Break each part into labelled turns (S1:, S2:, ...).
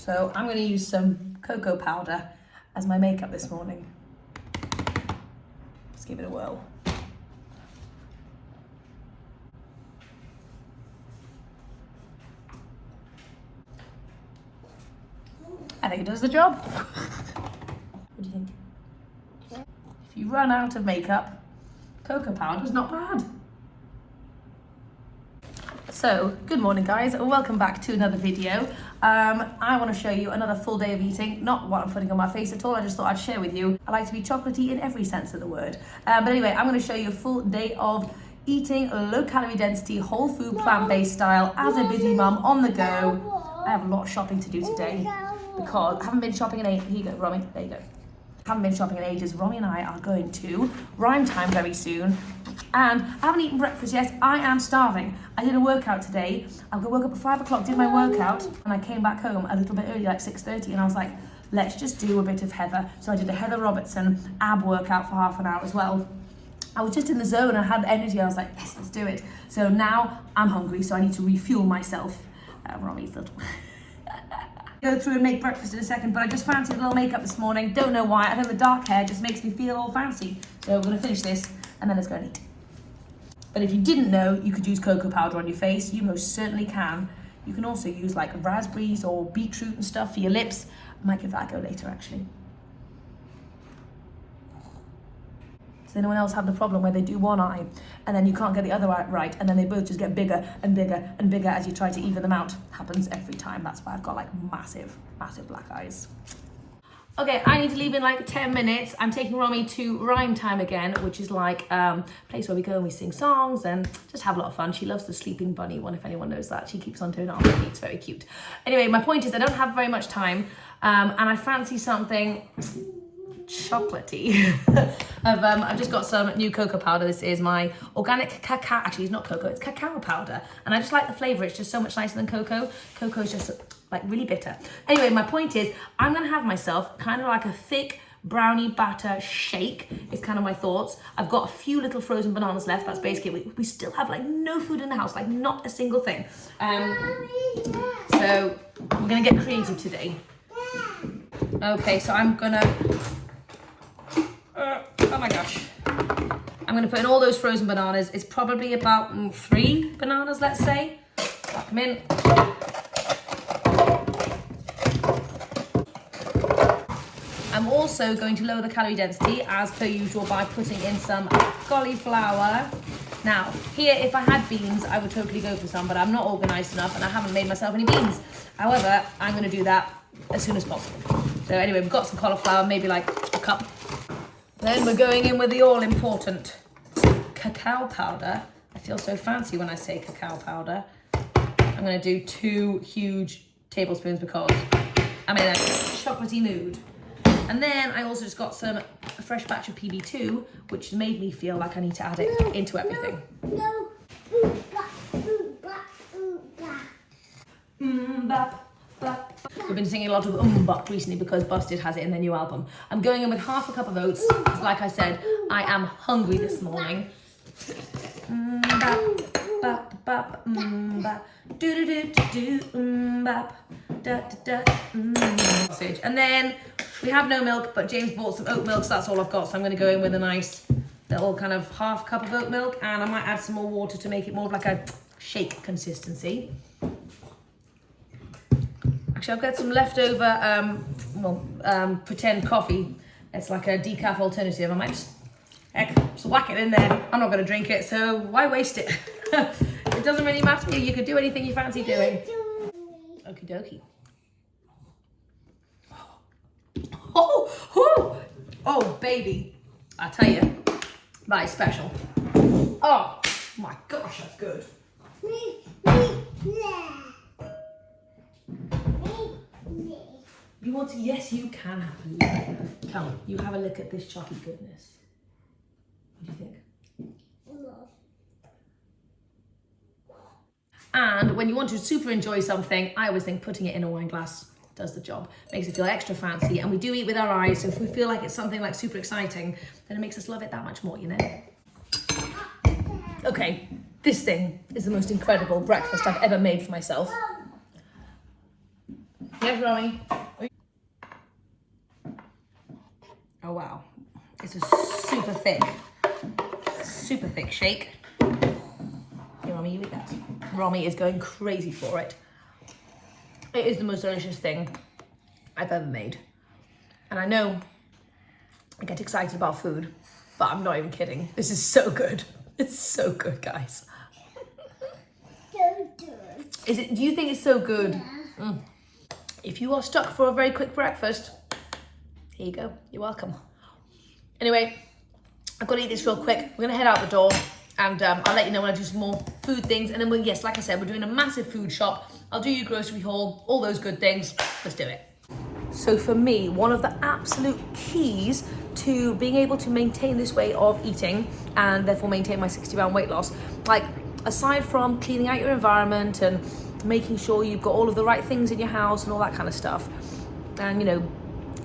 S1: So I'm going to use some cocoa powder as my makeup this morning. Let's give it a whirl. I think it does the job. What do you think? If you run out of makeup, cocoa powder is not bad. So, good morning guys, and welcome back to another video. I want to show you another full day of eating, not what I'm putting on my face at all, I just thought I'd share with you. I like to be chocolatey in every sense of the word. But anyway, I'm going to show you a full day of eating low calorie density, whole food, plant-based style, as a busy mum on the go. I have a lot of shopping to do today because I haven't been shopping in ages. Here you go, Romy, there you go. Haven't been shopping in ages. Romy and I are going to Rhyme Time very soon. And I haven't eaten breakfast yet. I am starving. I did a workout today. I woke up at 5 o'clock, did my workout, and I came back home a little bit early, like 6:30, and I was like, let's just do a bit of Heather. So I did a Heather Robertson ab workout for half an hour as well. I was just in the zone, I had energy, I was like, yes, let's do it. So now I'm hungry, so I need to refuel myself. Romy's little... Go through and make breakfast in a second, but I just fancied a little makeup this morning. Don't know why. I think the dark hair just makes me feel all fancy. So we're going to finish this and then let's go and eat. But if you didn't know you could use cocoa powder on your face, you most certainly can. You can also use like raspberries or beetroot and stuff for your lips. I might give that a go later actually. Does anyone else have the problem where they do one eye and then you can't get the other eye right and then they both just get bigger and bigger and bigger as you try to even them out? Happens every time. That's why I've got like massive black eyes. Okay, I need to leave in like 10 minutes. I'm taking Romy to Rhyme Time again, which is like a place where we go and we sing songs and just have a lot of fun. She loves the sleeping bunny one, if anyone knows that. She keeps on doing it on my feet. It's very cute. Anyway, my point is I don't have very much time and I fancy something chocolatey. I've just got some new cocoa powder. This is my organic cacao. Actually, it's not cocoa, it's cacao powder. And I just like the flavour. It's just so much nicer than cocoa. Cocoa is just like really bitter. Anyway, my point is I'm going to have myself kind of like a thick brownie batter shake. It's kind of my thoughts. I've got a few little frozen bananas left. That's basically, we still have like no food in the house, like not a single thing. So we're going to get creative today. Okay, so I'm gonna, oh my gosh. I'm gonna put in all those frozen bananas. It's probably about 3 bananas, let's say. Pop them in. I'm also going to lower the calorie density as per usual by putting in some cauliflower. Now, here, if I had beans, I would totally go for some, but I'm not organized enough and I haven't made myself any beans. However, I'm gonna do that as soon as possible. So anyway, we've got some cauliflower, maybe like a cup. Then we're going in with the all-important cacao powder. I feel so fancy when I say cacao powder. I'm going to do 2 huge tablespoons because I'm in a chocolatey mood. And then I also just got some a fresh batch of PB2, which made me feel like I need to add it into everything. We've been singing a lot of bop recently because Busted has it in their new album. I'm going in with half a cup of oats. Like I said, I am hungry this morning. Sausage. And then we have no milk, but James bought some oat milk, so that's all I've got. So I'm going to go in with a nice little kind of half cup of oat milk, and I might add some more water to make it more of like a shake consistency. Actually, I've got some leftover, pretend coffee. It's like a decaf alternative. I might just whack it in there. I'm not going to drink it, so why waste it? It doesn't really matter. You could do anything you fancy doing. Okie dokie. Oh, baby. I tell you, that is special. Oh, my gosh, that's good. You want to? Yes, you can have a look. Come on, you have a look at this chocolate goodness. What do you think? And when you want to super enjoy something, I always think putting it in a wine glass does the job. Makes it feel extra fancy, and we do eat with our eyes, so if we feel like it's something like super exciting, then it makes us love it that much more, you know? Okay, this thing is the most incredible breakfast I've ever made for myself. Yes, Romy. Oh wow, it's a super thick shake. Here, Romy, you eat that. Romy is going crazy for it. It is the most delicious thing I've ever made. And I know I get excited about food, but I'm not even kidding. This is so good. It's so good, guys. Is it? Do you think it's so good? Yeah. If you are stuck for a very quick breakfast, here you go. You're welcome. Anyway, I've got to eat this real quick. We're going to head out the door, and I'll let you know when I do some more food things. And then, yes, like I said, we're doing a massive food shop. I'll do your grocery haul, all those good things. Let's do it. So for me, one of the absolute keys to being able to maintain this way of eating and therefore maintain my 60-pound weight loss, like aside from cleaning out your environment and making sure you've got all of the right things in your house and all that kind of stuff, and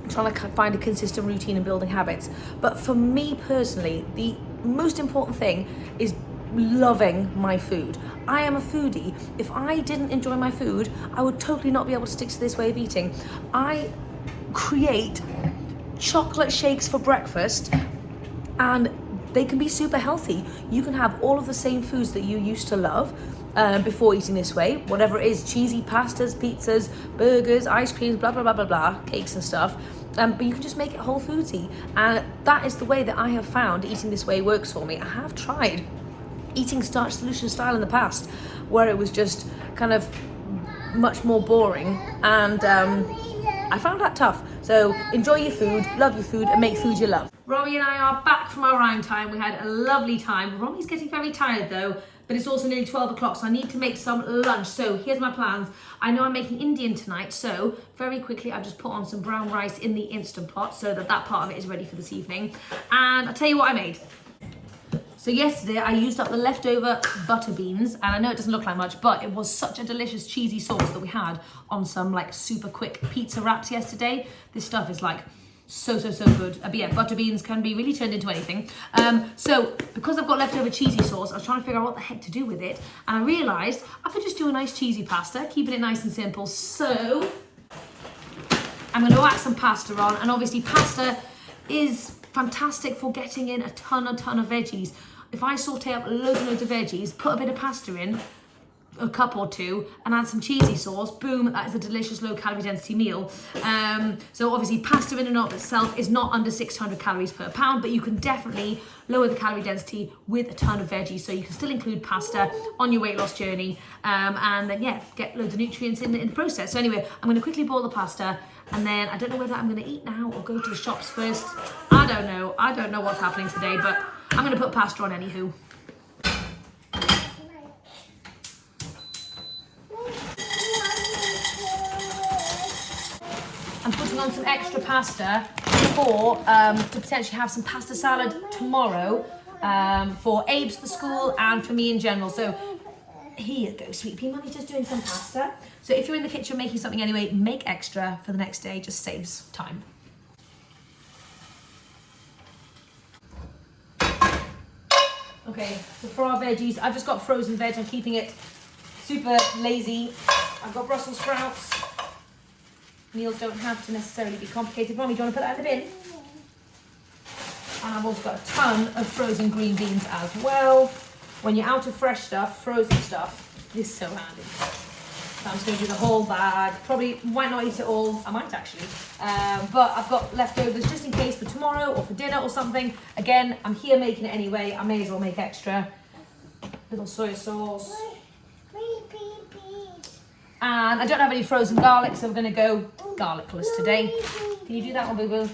S1: trying to find a consistent routine and building habits. But for me personally, the most important thing is loving my food. I am a foodie. If I didn't enjoy my food, I would totally not be able to stick to this way of eating. I create chocolate shakes for breakfast, and they can be super healthy. You can have all of the same foods that you used to love before eating this way, whatever it is, cheesy pastas, pizzas, burgers, ice creams, blah, blah, blah, blah, blah, cakes and stuff. But you can just make it whole foodsy. And that is the way that I have found eating this way works for me. I have tried eating Starch Solution style in the past, where it was just kind of much more boring, and I found that tough. So enjoy your food, love your food, and make food you love. Romy and I are back from our round time. We had a lovely time. Romy's getting very tired though, but it's also nearly 12 o'clock, so I need to make some lunch. So here's my plans. I know I'm making Indian tonight, so very quickly I've just put on some brown rice in the Instant Pot so that part of it is ready for this evening. And I'll tell you what I made. So yesterday I used up the leftover butter beans, and I know it doesn't look like much, but it was such a delicious cheesy sauce that we had on some like super quick pizza wraps yesterday. This stuff is like so good. But yeah, butter beans can be really turned into anything. So because I've got leftover cheesy sauce, I was trying to figure out what the heck to do with it, and I realised I could just do a nice cheesy pasta, keeping it nice and simple. So I'm going to whack some pasta on, and obviously pasta is fantastic for getting in a ton of veggies. If I saute up loads of veggies, put a bit of pasta in, a cup or two, and add some cheesy sauce, boom, that is a delicious low calorie density meal. So obviously pasta in and of itself is not under 600 calories per pound, but you can definitely lower the calorie density with a ton of veggies, so you can still include pasta on your weight loss journey, and then yeah, get loads of nutrients in the process. So anyway, I'm going to quickly boil the pasta, and then I don't know whether I'm going to eat now or go to the shops first. I don't know what's happening today, but I'm going to put pasta on anywho. I'm putting on some extra pasta to potentially have some pasta salad tomorrow for Abe's for school and for me in general. So here you go, sweet pea. Mummy's just doing some pasta. So if you're in the kitchen making something anyway, make extra for the next day. Just saves time. Okay, so for our veggies, I've just got frozen veg. I'm keeping it super lazy. I've got Brussels sprouts. Meals don't have to necessarily be complicated. Mommy, do you want to put that in the bin? And I've also got a ton of frozen green beans as well. When you're out of fresh stuff, frozen stuff is so handy. So I'm just going to do the whole bag. Probably might not eat it all. I might actually. But I've got leftovers just in case for tomorrow or for dinner or something. Again, I'm here making it anyway. I may as well make extra. Little soy sauce. And I don't have any frozen garlic, so we're going to go garlicless today. Can you do that one, boo-boo?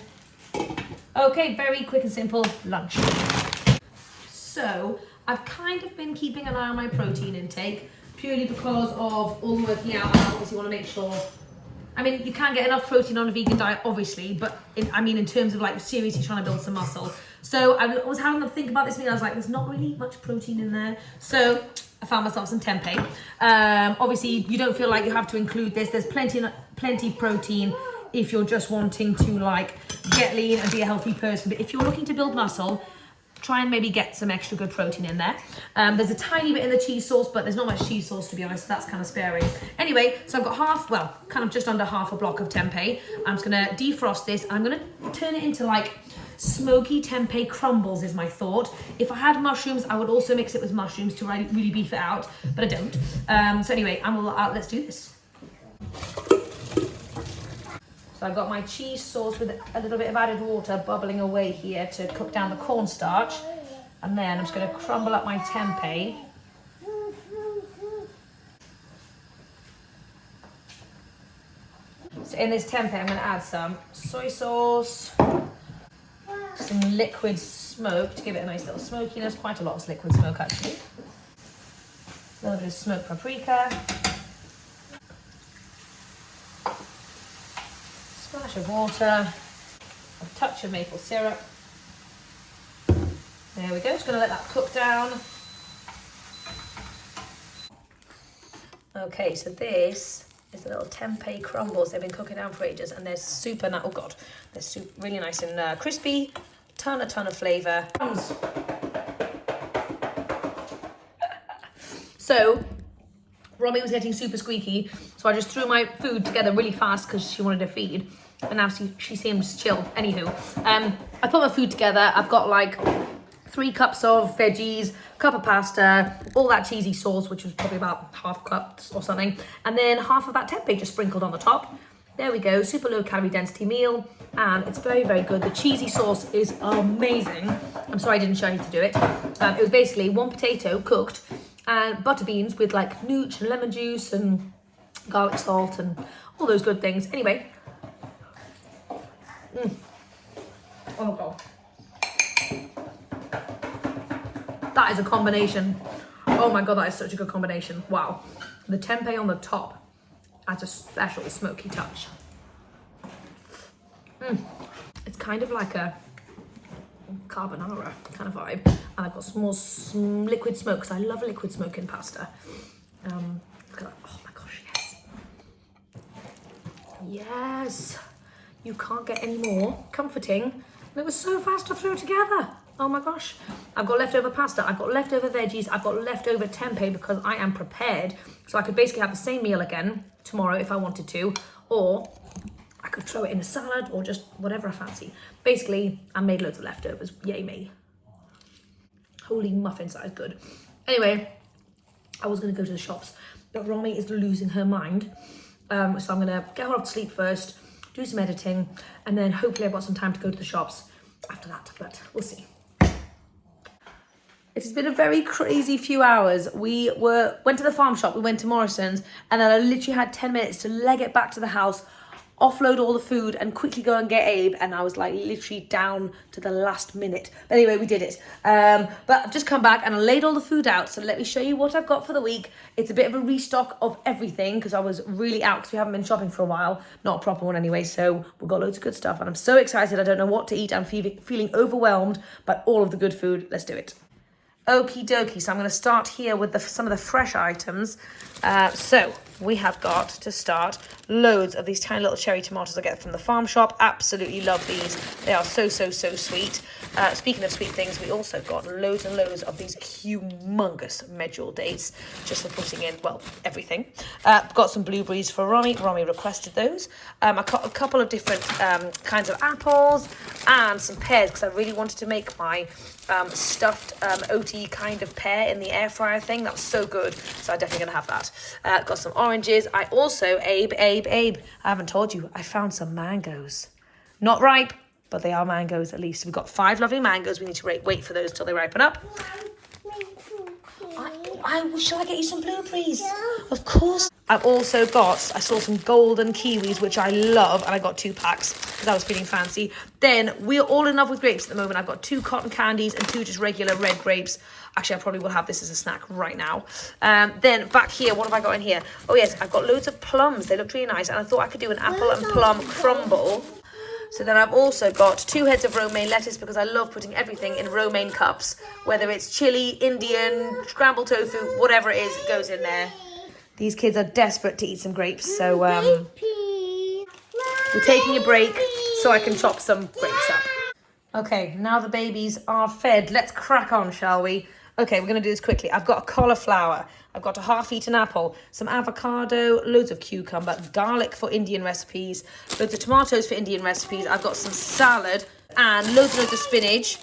S1: Okay, very quick and simple lunch. So I've kind of been keeping an eye on my protein intake, purely because of all the working out. I obviously want to make sure. I mean, you can get enough protein on a vegan diet, obviously, but in terms of like seriously trying to build some muscle. So I was having to think about this meal. I was like, there's not really much protein in there. So I found myself some tempeh. Obviously, you don't feel like you have to include this. There's plenty protein if you're just wanting to like get lean and be a healthy person. But if you're looking to build muscle, try and maybe get some extra good protein in there. There's a tiny bit in the cheese sauce, but there's not much cheese sauce, to be honest, so that's kind of sparing. Anyway, so I've got kind of just under half a block of tempeh. I'm just gonna defrost this, and I'm gonna turn it into like smoky tempeh crumbles is my thought. If I had mushrooms, I would also mix it with mushrooms to really beef it out, but I don't. So anyway, let's do this. So I've got my cheese sauce with a little bit of added water bubbling away here to cook down the cornstarch. And then I'm just going to crumble up my tempeh. So in this tempeh, I'm going to add some soy sauce, some liquid smoke to give it a nice little smokiness. Quite a lot of liquid smoke, actually. A little bit of smoked paprika. Splash of water, a touch of maple syrup. There we go, just gonna let that cook down. Okay, so this is the little tempeh crumbles. They've been cooking down for ages, and they're super nice. Oh God, they're really nice and crispy. Ton of flavour. So Romy was getting super squeaky, so I just threw my food together really fast because she wanted to feed, and now she seems chill. Anywho, I put my food together. I've got like 3 cups of veggies, cup of pasta, all that cheesy sauce, which was probably about half cups or something, and then half of that tempeh just sprinkled on the top. There we go, super low calorie density meal, and it's very good. The cheesy sauce is amazing. I'm sorry I didn't show you to do it. It was basically 1 potato cooked, and butter beans with like nooch and lemon juice and garlic salt and all those good things. Anyway. Oh God. That is a combination. Oh my God, that is such a good combination. Wow. The tempeh on the top adds a special smoky touch. It's kind of like a carbonara kind of vibe. And I've got some more liquid smoke, because I love liquid smoke in pasta. Look at that. Oh my gosh, yes. Yes. You can't get any more comforting. And it was so fast to throw together. Oh my gosh. I've got leftover pasta, I've got leftover veggies, I've got leftover tempeh because I am prepared. So I could basically have the same meal again tomorrow if I wanted to, or I could throw it in a salad or just whatever I fancy. Basically, I made loads of leftovers. Yay me. Holy muffins, that is good. Anyway, I was going to go to the shops, but Romy is losing her mind. So I'm going to get her off to sleep first, do some editing, and then hopefully I've got some time to go to the shops after that, but we'll see. It has been a very crazy few hours. We went to the farm shop, we went to Morrison's, and then I literally had 10 minutes to leg it back to the house, offload all the food and quickly go and get Abe, and I was like literally down to the last minute. But anyway, we did it. But I've just come back and I laid all the food out, so let me show you what I've got for the week. It's a bit of a restock of everything because I was really out because we haven't been shopping for a while. Not a proper one anyway, so we've got loads of good stuff and I'm so excited. I don't know what to eat. I'm feeling overwhelmed by all of the good food. Let's do it. Okie dokie, so I'm going to start here with some of the fresh items. So we have got to start loads of these tiny little cherry tomatoes I get from the farm shop. Absolutely love these. They are so sweet. Speaking of sweet things, we also got loads and loads of these humongous medjool dates just for putting in, well, everything. Got some blueberries for Romy. Romy requested those. I got a couple of different kinds of apples and some pears because I really wanted to make my stuffed oaty kind of pear in the air fryer thing. That's so good, so I'm definitely gonna have that. Got some oranges. I also, Abe, I haven't told you, I found some mangoes. Not ripe, but they are mangoes at least. We've got 5 lovely mangoes. We need to wait for those till they ripen up. Shall I get you some blueberries? Yeah. Of course. I've also got, I saw some golden kiwis, which I love, and I got 2 packs because I was feeling fancy. Then we're all in love with grapes at the moment. I've got 2 cotton candies and 2 just regular red grapes. Actually, I probably will have this as a snack right now. Then back here, what have I got in here? Oh yes, I've got loads of plums. They look really nice, and I thought I could do an apple and plum crumble. So then I've also got 2 heads of romaine lettuce because I love putting everything in romaine cups, whether it's chili, Indian, scrambled tofu, whatever it is, it goes in there. These kids are desperate to eat some grapes, so we're taking a break so I can chop some grapes up. Okay, now the babies are fed. Let's crack on, shall we? Okay, we're going to do this quickly. I've got a cauliflower. I've got a half-eaten apple, some avocado, loads of cucumber, garlic for Indian recipes, loads of tomatoes for Indian recipes. I've got some salad and loads and loads of spinach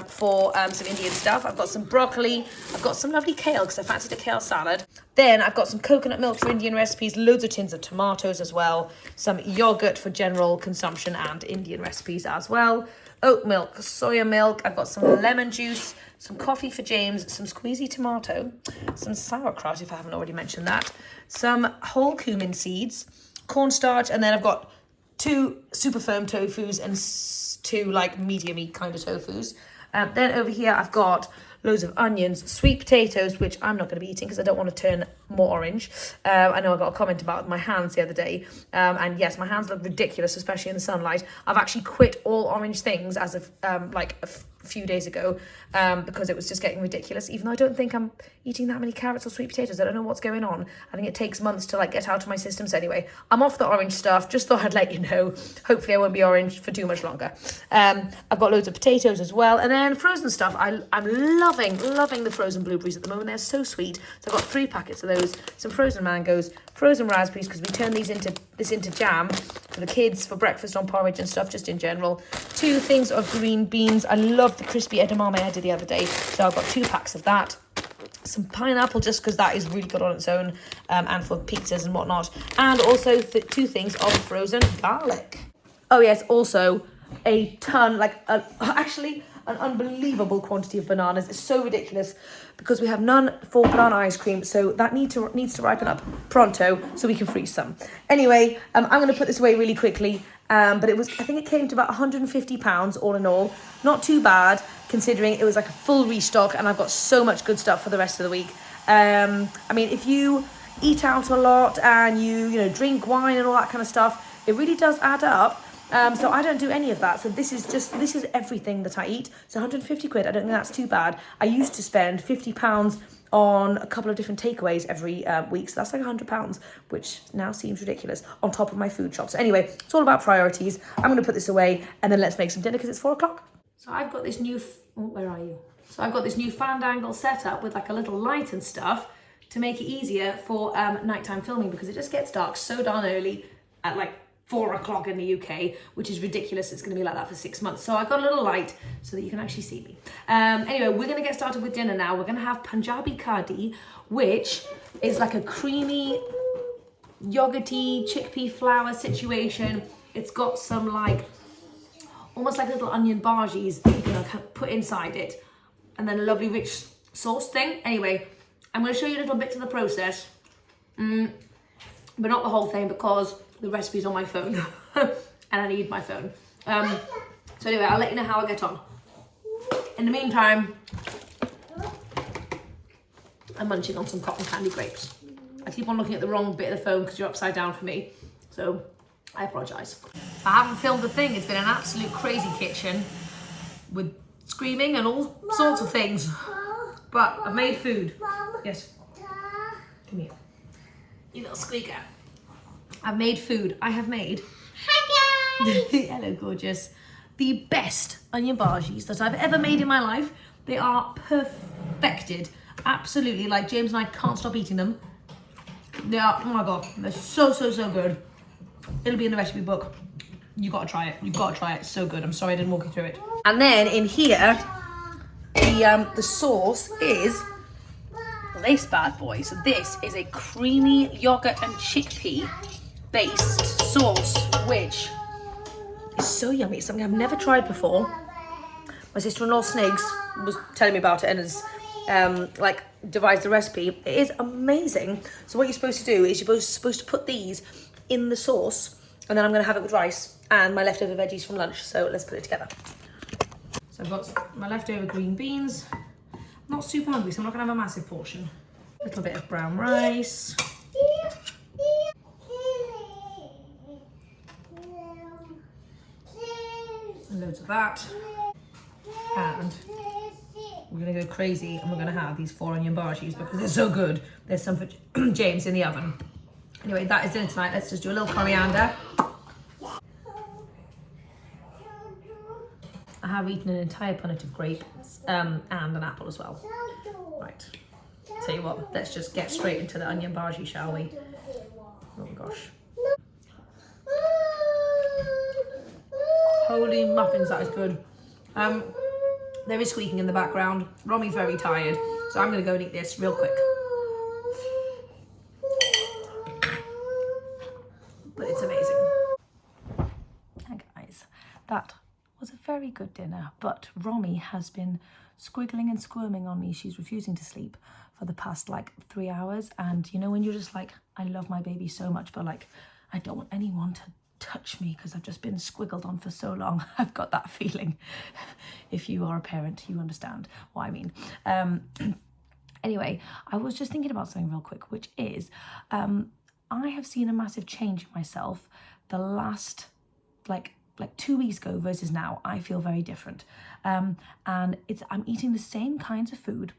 S1: for some Indian stuff. I've got some broccoli. I've got some lovely kale because I fancied a kale salad. Then I've got some coconut milk for Indian recipes, loads of tins of tomatoes as well, some yogurt for general consumption and Indian recipes as well. Oat milk, soya milk. I've got some lemon juice, some coffee for James, some squeezy tomato, some sauerkraut if I haven't already mentioned that, some whole cumin seeds, cornstarch, and then I've got 2 super firm tofus and 2 like medium-y kind of tofus. Then over here I've got loads of onions, sweet potatoes, which I'm not going to be eating because I don't want to turn more orange. I know I got a comment about my hands the other day. And yes, my hands look ridiculous, especially in the sunlight. I've actually quit all orange things as of like a few days ago because it was just getting ridiculous, even though I don't think I'm eating that many carrots or sweet potatoes. I don't know what's going on. I think it takes months to like get out of my system. So anyway, I'm off the orange stuff. Just thought I'd let you know. Hopefully I won't be orange for too much longer. I've got loads of potatoes as well. And then frozen stuff. I'm loving the frozen blueberries at the moment. They're so sweet. So I've got 3 packets of those, some frozen mangoes, frozen raspberries, because we turn this into jam for the kids for breakfast on porridge and stuff, just in general. 2 things of green beans. I love the crispy edamame I did the other day. So I've got 2 packs of that. Some pineapple, just because that is really good on its own, and for pizzas and whatnot. And also 2 things of frozen garlic. Oh yes, also a ton, actually an unbelievable quantity of bananas. It's so ridiculous because we have none for banana ice cream, so that needs to ripen up pronto so we can freeze some. Anyway, I'm going to put this away really quickly, but I think it came to about £150 all in all. Not too bad considering it was like a full restock, and I've got so much good stuff for the rest of the week. I mean, if you eat out a lot and you drink wine and all that kind of stuff, it really does add up. So I don't do any of that. So this is everything that I eat. So 150 quid, I don't think that's too bad. I used to spend £50 on a couple of different takeaways every week. So that's like £100, which now seems ridiculous on top of my food shop. So anyway, it's all about priorities. I'm going to put this away and then let's make some dinner because it's 4 o'clock. So I've got this new, where are you? So I've got this new fan angle setup with like a little light and stuff to make it easier for nighttime filming because it just gets dark so darn early at like 4 o'clock in the UK, which is ridiculous. It's going to be like that for 6 months. So I got a little light so that you can actually see me. Anyway, we're going to get started with dinner now. We're going to have Punjabi Kadhi, which is like a creamy, yogurty, chickpea flour situation. It's got some like, almost like little onion bhajis that you can put inside it. And then a lovely rich sauce thing. Anyway, I'm going to show you little bits of the process. But not the whole thing because the recipe's on my phone and I need my phone. So anyway, I'll let you know how I get on. In the meantime, I'm munching on some cotton candy grapes. I keep on looking at the wrong bit of the phone because you're upside down for me. So I apologise. I haven't filmed a thing. It's been an absolute crazy kitchen with screaming and all sorts of things. But I've made food. Yes. Come here. You little squeaker. I've made food. I have made. Hi guys! Hello, gorgeous. The best onion bhajis that I've ever made in my life. They are perfected. Absolutely. Like James and I can't stop eating them. They are, oh my God, they're so good. It'll be in the recipe book. You gotta try it. You've gotta try it. It's so good. I'm sorry I didn't walk you through it. And then in here, the sauce is this bad boy. So this is a creamy yogurt and chickpea based sauce, which is so yummy. It's something I've never tried before. My sister-in-law Snigs was telling me about it and has like devised the recipe. It is amazing. So what you're supposed to do is you're supposed to put these in the sauce, and then I'm going to have it with rice and my leftover veggies from lunch. So let's put it together. So I've got my leftover green beans. I'm not super hungry, so I'm not going to have a massive portion. A little bit of brown rice. And loads of that. And we're going to go crazy and we're going to have these 4 onion bhajis because they're so good. There's some for James in the oven. Anyway, that is dinner tonight. Let's just do a little coriander. I have eaten an entire punnet of grapes and an apple as well. Right, tell you what, let's just get straight into the onion bhaji, shall we? Oh gosh. Holy muffins, that is good. There is squeaking in the background. Romy's very tired, so I'm gonna go and eat this real quick. But it's amazing. Hi guys, that was a very good dinner, but Romy has been squiggling and squirming on me. She's refusing to sleep for the past like 3 hours, and you know when you're just like, I love my baby so much, but like I don't want anyone to touch me because I've just been squiggled on for so long. I've got that feeling. If you are a parent, you understand what I mean. Anyway, I was just thinking about something real quick, which is I have seen a massive change in myself the last like 2 weeks ago versus now. I feel very different, and I'm eating the same kinds of food,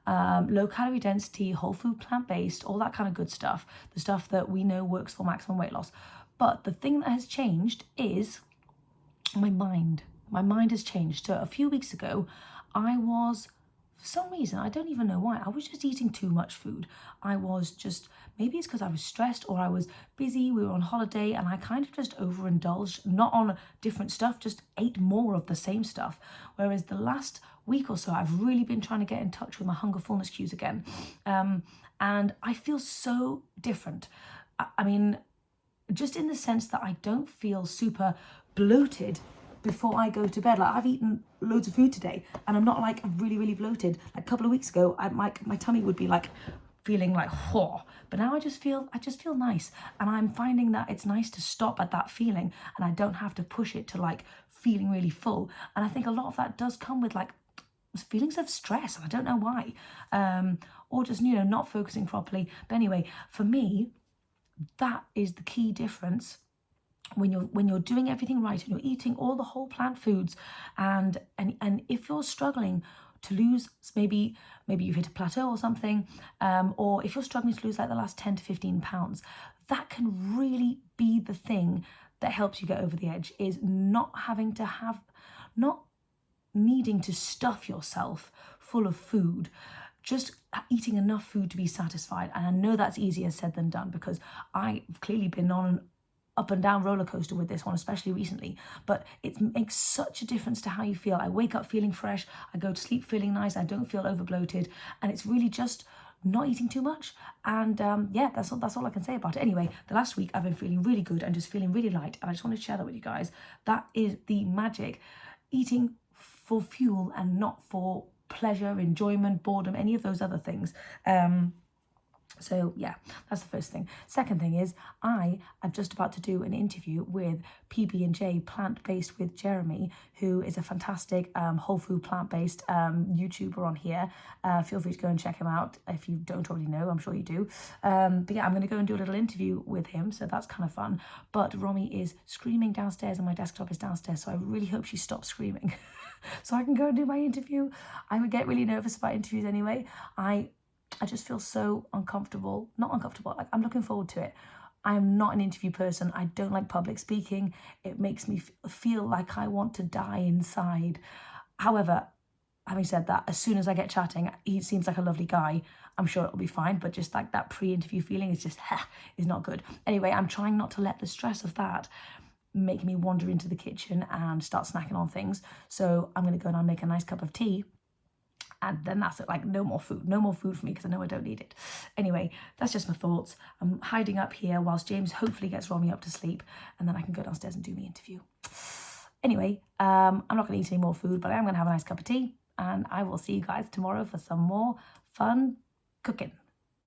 S1: low calorie density, whole food, plant-based, all that kind of good stuff, the stuff that we know works for maximum weight loss. But the thing that has changed is my mind. My mind has changed. So a few weeks ago, I was, for some reason, I don't even know why, I was just eating too much food. I was just, maybe it's because I was stressed or I was busy, we were on holiday, and I kind of just overindulged, not on different stuff, just ate more of the same stuff. Whereas the last week or so, I've really been trying to get in touch with my hunger fullness cues again. And I feel so different. I mean, just in the sense that I don't feel super bloated before I go to bed. Like I've eaten loads of food today and I'm not like really bloated. Like a couple of weeks ago, my tummy would be like feeling like whoa, but now I just feel nice, and I'm finding that it's nice to stop at that feeling and I don't have to push it to like feeling really full. And I think a lot of that does come with like feelings of stress, and I don't know why, or just, you know, not focusing properly. But anyway, for me, that is the key difference when you're doing everything right and you're eating all the whole plant foods, and if you're struggling to lose, maybe you've hit a plateau or something, or if you're struggling to lose like the last 10 to 15 pounds, that can really be the thing that helps you get over the edge, is not needing to stuff yourself full of food, just eating enough food to be satisfied. And I know that's easier said than done, because I've clearly been on an up and down roller coaster with this one, especially recently, but it makes such a difference to how you feel. I wake up feeling fresh, I go to sleep feeling nice, I don't feel over bloated, and it's really just not eating too much. And yeah, that's all I can say about it. Anyway, the last week I've been feeling really good and just feeling really light, and I just want to share that with you guys. That is the magic. Eating for fuel and not for pleasure, enjoyment, boredom, any of those other things. So yeah, that's the first thing. Second thing is, I am just about to do an interview with PB&J Plant-Based with Jeremy, who is a fantastic whole food plant-based YouTuber on here. Feel free to go and check him out if you don't already know. I'm sure you do. But yeah, I'm going to go and do a little interview with him, so that's kind of fun. But Romy is screaming downstairs and my desktop is downstairs, so I really hope she stops screaming so I can go and do my interview. I would get really nervous about interviews anyway. I just feel so uncomfortable. Not uncomfortable, like I'm looking forward to it. I'm not an interview person. I don't like public speaking. It makes me feel like I want to die inside. However, having said that, as soon as I get chatting, he seems like a lovely guy. I'm sure it'll be fine, but just like that pre-interview feeling is just, is not good. Anyway, I'm trying not to let the stress of that make me wander into the kitchen and start snacking on things. So I'm going to go and make a nice cup of tea. And then that's it, like no more food for me, because I know I don't need it. Anyway, that's just my thoughts. I'm hiding up here whilst James hopefully gets Romy up to sleep, and then I can go downstairs and do my interview. Anyway, I'm not going to eat any more food, but I am going to have a nice cup of tea, and I will see you guys tomorrow for some more fun cooking.